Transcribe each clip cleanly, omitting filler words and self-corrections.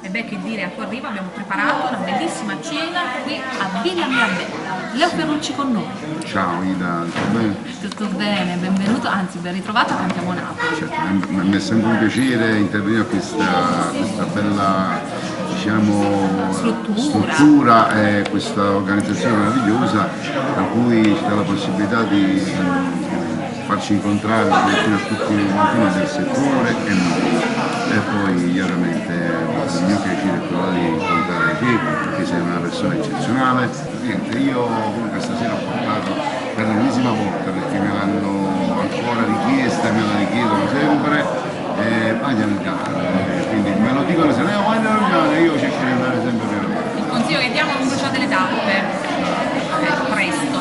E beh, che dire, a tuo arrivo abbiamo preparato una bellissima cena qui a Villa Mirabella. Leo Ferrucci con noi. Ciao Ida, tutto bene? Tutto bene, benvenuto, anzi ben ritrovato a Cantiamo Napoli. Certo, mi è sempre un piacere intervenire a questa bella, diciamo, struttura e questa organizzazione meravigliosa, per cui ci dà la possibilità di farci incontrare tutti i continui del settore e noi. E poi chiaramente il mio piacere è quello di incontrare te, perché sei una persona eccezionale. Niente, io comunque stasera ho portato per l'ennesima volta, perché me l'hanno ancora richiesta, me la richiedono sempre, mangiano in casa. Quindi me lo dicono se no mangiano in casa, io cerco di andare sempre per loro. Il consiglio che diamo è un bruciate le tappe. Presto,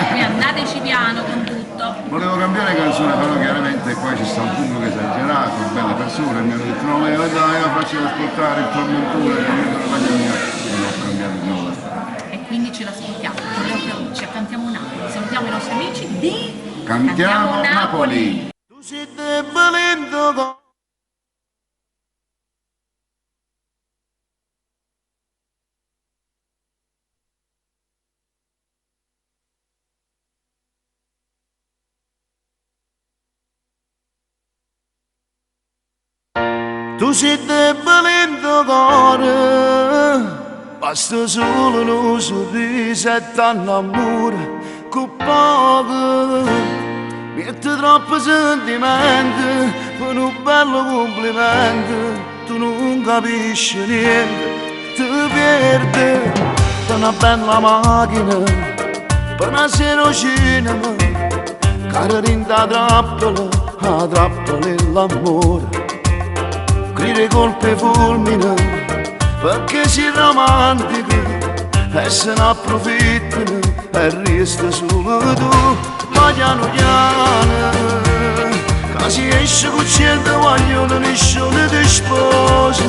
quindi andateci piano con tutto. Volevo cambiare canzone, però chiaramente qua ci sta un pubblico esagerato, belle persone, mi hanno detto no, dai, facci ascoltare il tormentore, che mi sono tagliato e ho cambiato di nuovo la strada. E quindi ce l'ascoltiamo, con Leo Ferrucci, a Cantiamo Napoli. Salutiamo i nostri amici di Cantiamo Napoli! Tu sei debolendo. Tu sei debolendo cuore, basta solo un sorriso e tanto amore, con poco, metti troppo sentimento, per un bello complimento, tu non capisci niente, ti perdi, per una bella macchina, per una sera cinema, cara rinda trappola, la trappola è l'amore. Grida colpe fulmina perché si romantica e se ne approfittano e resta solo tu. Ma piano piano che si esce con certe vogliono nessuno ti sposa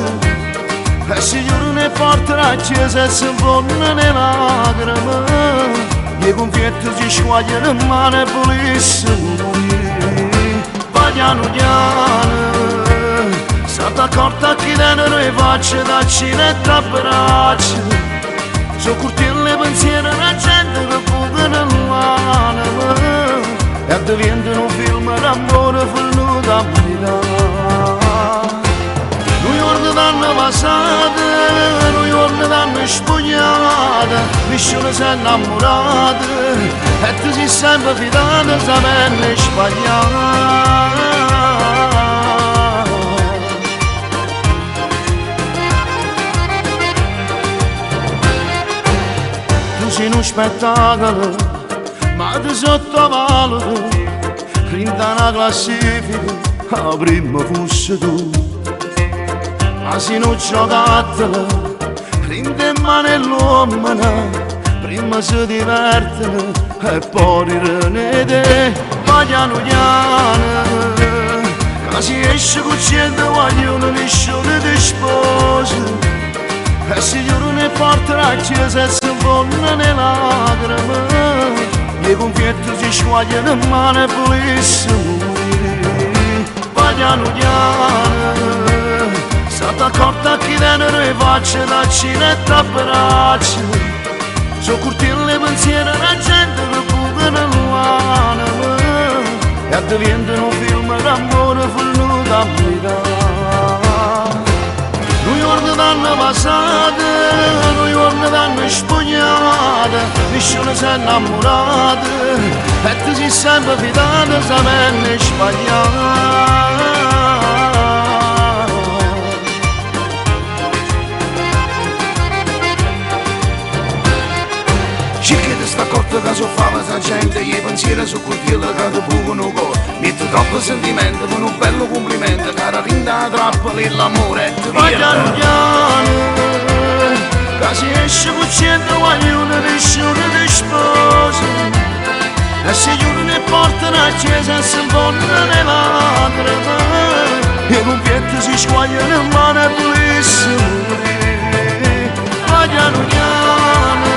e si chiudono e portano a chiesa e si infondono le lacrime, i confetti si squagliano in mano e volessero morire. Ma piano piano stata accorta che dentro le facce da cinetta a braccia, sono curtille pensieri la gente che fuga nell'anima e diventano un film d'amore venuto a verità. Noi giorni d'anno passate, noi giorni d'anno spogliate, nessuno si è innamorato e tu sei sempre fidata, sapendo sbagliare. Sei uno spettacolo, ma ti sottovaluto, rinda una classifica, la prima fosse tu. Ma sei un giocattolo, rinda in mano l'uomo, prima si divertono e poi rirane te. Ma piano piano, che si esce con cento vogliono nessuno ti sposa, e si chiudono e portano a chiesa e si infondono le lacrime, i confetti si squagliano in mano e volessero morire. Ma piano piano stata accorta che dentro le facce da cinetta a braccia, sono curtille pensieri la gente che fuga nell'anima e diventano un film d'amore venuto a verità. Noi giorni d'anno passate, noi giorni d'anno spogliate, nessuno si è innamorato e ti sei sempre fidata, sapendo sbagliare. Cerchi di sta accorta che so fama sa gente, i pensieri su quello che ti bucano il cuore, metti troppo sentimento per un bello complimento, cara rinda la trappola e l'amore e ti viene. Ma piano piano che si esce con cento vogliono nessuno ti sposa e si chiudono e portano a chiesa e si infondono le lacrime, i confetti si squagliano in mano e volessero morire. Ma piano piano